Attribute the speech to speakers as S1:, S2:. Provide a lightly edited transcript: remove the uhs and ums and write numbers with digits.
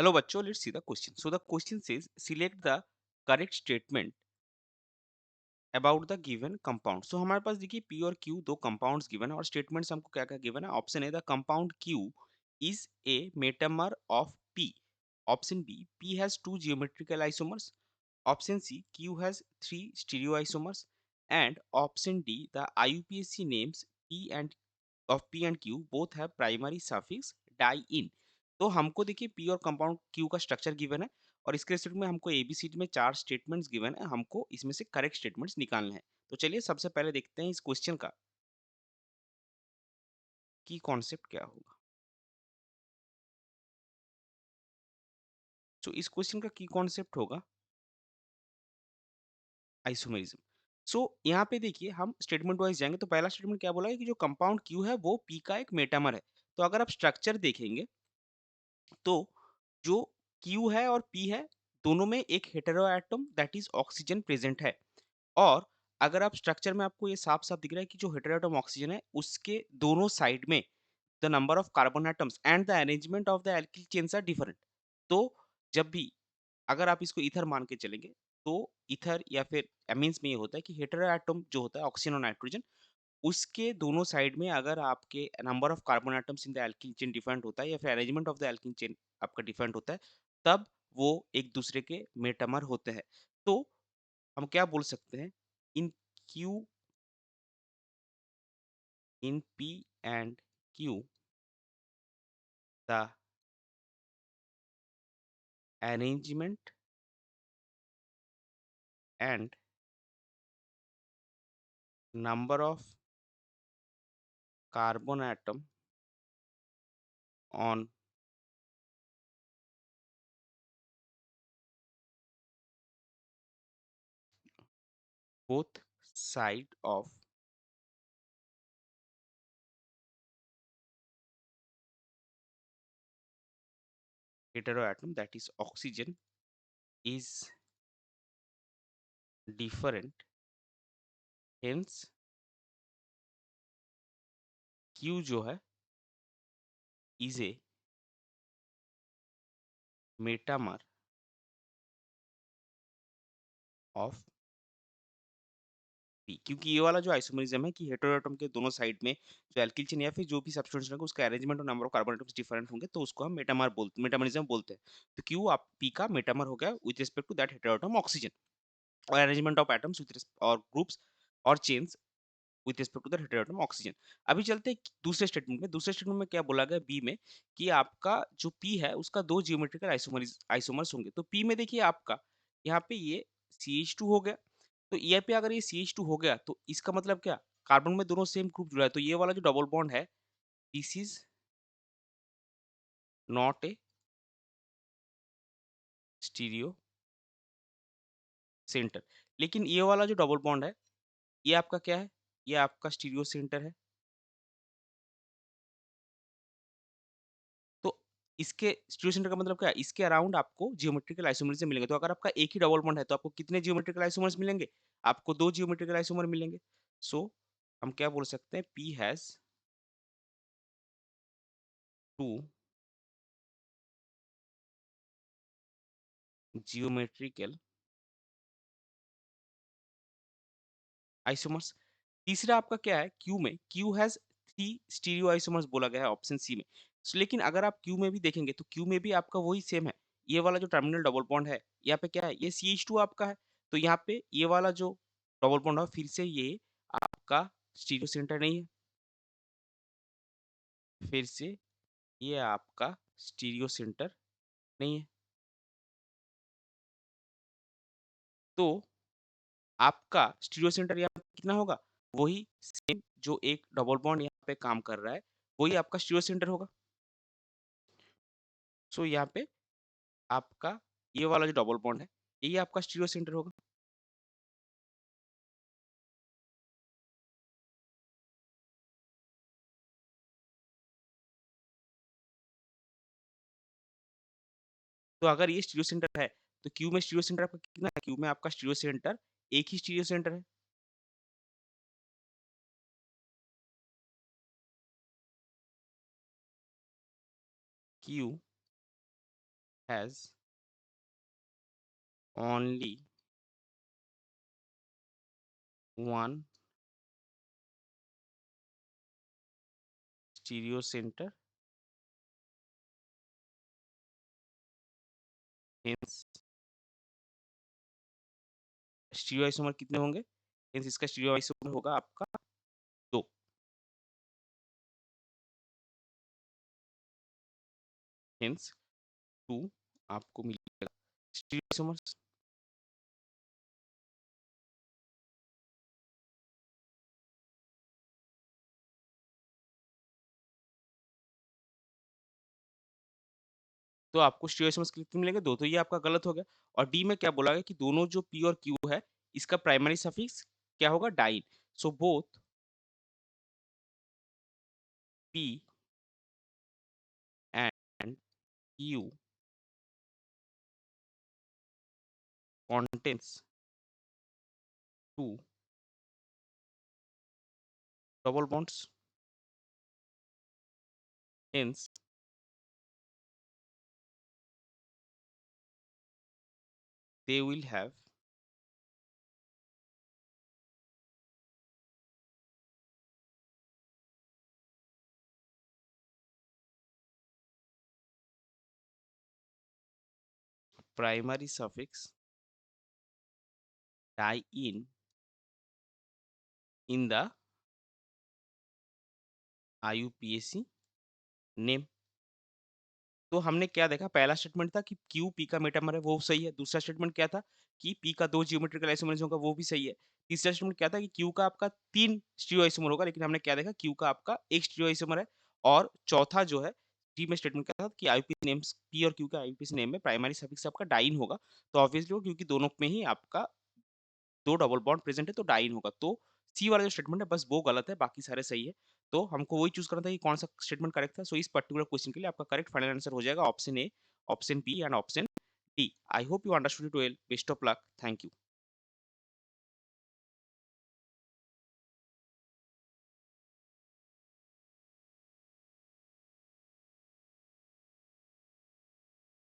S1: Hello बच्चों, let's see the question. So the question says select the correct statement about the given compound. So हमारे पास देखिए P और Q दो compounds given है और statements हमको क्या क्या given है. ऑप्शन है the compound Q is a metamer of P. Option B, P has two geometrical isomers. Option C, Q has three stereoisomers. And option D, the IUPAC names P and Q both have primary suffix die in. तो हमको देखिए P और compound Q का structure given है और इसके result में हमको एबीसीडी में चार स्टेटमेंट्स गिवन है, हमको इसमें से करेक्ट स्टेटमेंट्स निकालने हैं. तो चलिए सबसे पहले देखते हैं इस क्वेश्चन का की कॉन्सेप्ट क्या होगा. तो इस क्वेश्चन का की कॉन्सेप्ट होगा आइसोमेरिज्म. सो यहाँ पे देखिए हम स्टेटमेंट वाइज जाएंगे. तो पहला स्टेटमेंट क्या बोला है कि जो कंपाउंड Q है वो P का एक मेटामर है. तो अगर आप स्ट्रक्चर देखेंगे तो जो Q है और P है दोनों में एक hetero atom that is oxygen present है. और अगर आप स्ट्रक्चर में आपको ये साफ साफ दिख रहा है कि जो हेटेरो एटम ऑक्सीजन है उसके दोनों साइड में the number of carbon atoms and the arrangement of the alkyl chains are different. तो जब भी अगर आप इसको ईथर मान के चलेंगे तो ईथर या फिर एमीन्स में ये होता है कि हेटेरो एटम जो होता है ऑक्सीजन और नाइट्रोजन उसके दोनों साइड में अगर आपके number of carbon atoms in the alkyl chain different होता है या फिर arrangement of the alkyl chain आपका डिफरेंट होता है तब वो एक दूसरे के मेटामर होते हैं. तो हम क्या बोल सकते हैं in Q in P and Q the arrangement and number of carbon atom on both side of heteroatom that is oxygen is different, hence Q जो है is a metamer of P. क्योंकि ये वाला जो आइसोमरिज्म है कि heteroatom के दोनों साइड में जो एल्किल चेन या फिर जो भी सब्स्टिट्यूशन है उसका अरेंजमेंट और number of carbon atoms different होंगे तो उसको हम मेटामरिज्म बोलते हैं. तो Q आप P का मेटामर हो गया with respect to that heteroatom oxygen और अरेंजमेंट ऑफ एटम्स विद और ग्रुप्स और chains with respect to the heteroatom oxygen. अभी चलते हैं दूसरे स्टेटमेंट में. दूसरे स्टेटमेंट में क्या बोला गया बी में कि आपका जो पी है उसका दो जियोमेट्रिकल आइसोमर्स होंगे. तो पी में देखिए आपका यहाँ पे ये CH2 हो गया. तो ये पे अगर ये CH2 हो गया तो इसका मतलब क्या कार्बन में दोनों सेम ग्रुप जुड़ा है. तो ये वाला जो डबल बॉन्ड है this is not a stereo centre. लेकिन ये वाला जो डबल बॉन्ड है ये आपका क्या है ये आपका स्टीरियो सेंटर है. तो इसके स्टीरियो सेंटर का मतलब क्या है इसके अराउंड आपको जियोमेट्रिकल आइसोमर्स मिलेंगे. तो अगर आपका एक ही डबल बॉन्ड है तो आपको कितने जियोमेट्रिकल आइसोमर्स मिलेंगे आपको दो जियोमेट्रिकल आइसोमर मिलेंगे. सो हम क्या बोल सकते हैं P has two geometrical isomers. तीसरा आपका क्या है क्यू में Q has three stereo isomers बोला गया है ऑप्शन सी में. लेकिन अगर आप क्यू में भी देखेंगे तो क्यू में भी आपका वही सेम है. ये वाला जो टर्मिनल डबल बॉन्ड है यहाँ पे क्या है ये CH2 आपका है. तो यहाँ पे ये वाला जो डबल बॉन्ड है फिर से ये आपका स्टीरियो सेंटर नहीं है. फिर से ये आपका स्टीरियो सेंटर नहीं है. तो आपका स्टीरियो सेंटर यहाँ पे कितना होगा वही सेम जो एक डबल बॉन्ड यहाँ पे काम कर रहा है वही आपका स्टीरियो सेंटर होगा. सो यहाँ पे आपका ये वाला जो डबल बॉन्ड है यही आपका स्टीरियो सेंटर होगा. तो अगर ये स्टीरियो सेंटर है तो क्यू में स्टीरियो सेंटर आपका कितना है क्यू में आपका स्टीरियो सेंटर एक ही स्टीरियो सेंटर है. Q has only one stereo center, hence stereo isomer कितने होंगे? hence इसका स्टीरियो आइसोमर होगा आपका 2, hence 2 आपको मिलेगा स्टीरियो आइसोमर्स। तो आपको स्टीरियो आइसोमर्स कितने मिलेंगे? 2, तो ये आपका गलत हो गया। और डी में क्या बोला गया कि दोनों जो पी और क्यू है, इसका प्राइमरी सफिक्स क्या होगा? Diene. So both P and Q contains 2 double bonds, hence they will have primary suffix die in the IUPAC name। तो हमने क्या देखा? पहला स्टेटमेंट था कि क्यू पी का मेटामर है, वो सही है। दूसरा स्टेटमेंट क्या था कि पी का 2 जियोमेट्रिकल आइसोमर्स होगा, वो भी सही है। तीसरा स्टेटमेंट क्या था कि क्यू का आपका 3 स्टीरियो आइसोमर होगा, लेकिन हमने क्या देखा? क्यू का आपका 1 स्टीरियो आइसोमर है। और चौथा जो है डी में स्टेटमेंट क्या था कि आईयूपीएसी नेम्स पी और क्यू का आईयूपीएसी नेम में प्राइमरी सफिक्स आपका डाइन होगा। तो ऑब्वियसली वो क्योंकि दोनों में ही आपका 2 डबल बॉन्ड प्रेजेंट है तो डाइन होगा। तो सी वाला जो स्टेटमेंट है बस वो गलत है, बाकी सारे सही है। तो हमको वही चूज़ करना था कि कौन-सा स्टेटमेंट करेक्ट था। सो इस पर्टिकुलर क्वेश्चन के लिए आपका करेक्ट फाइनल आंसर हो जाएगा option A, option B and option D. I hope you understood it well. Best of luck. Thank you.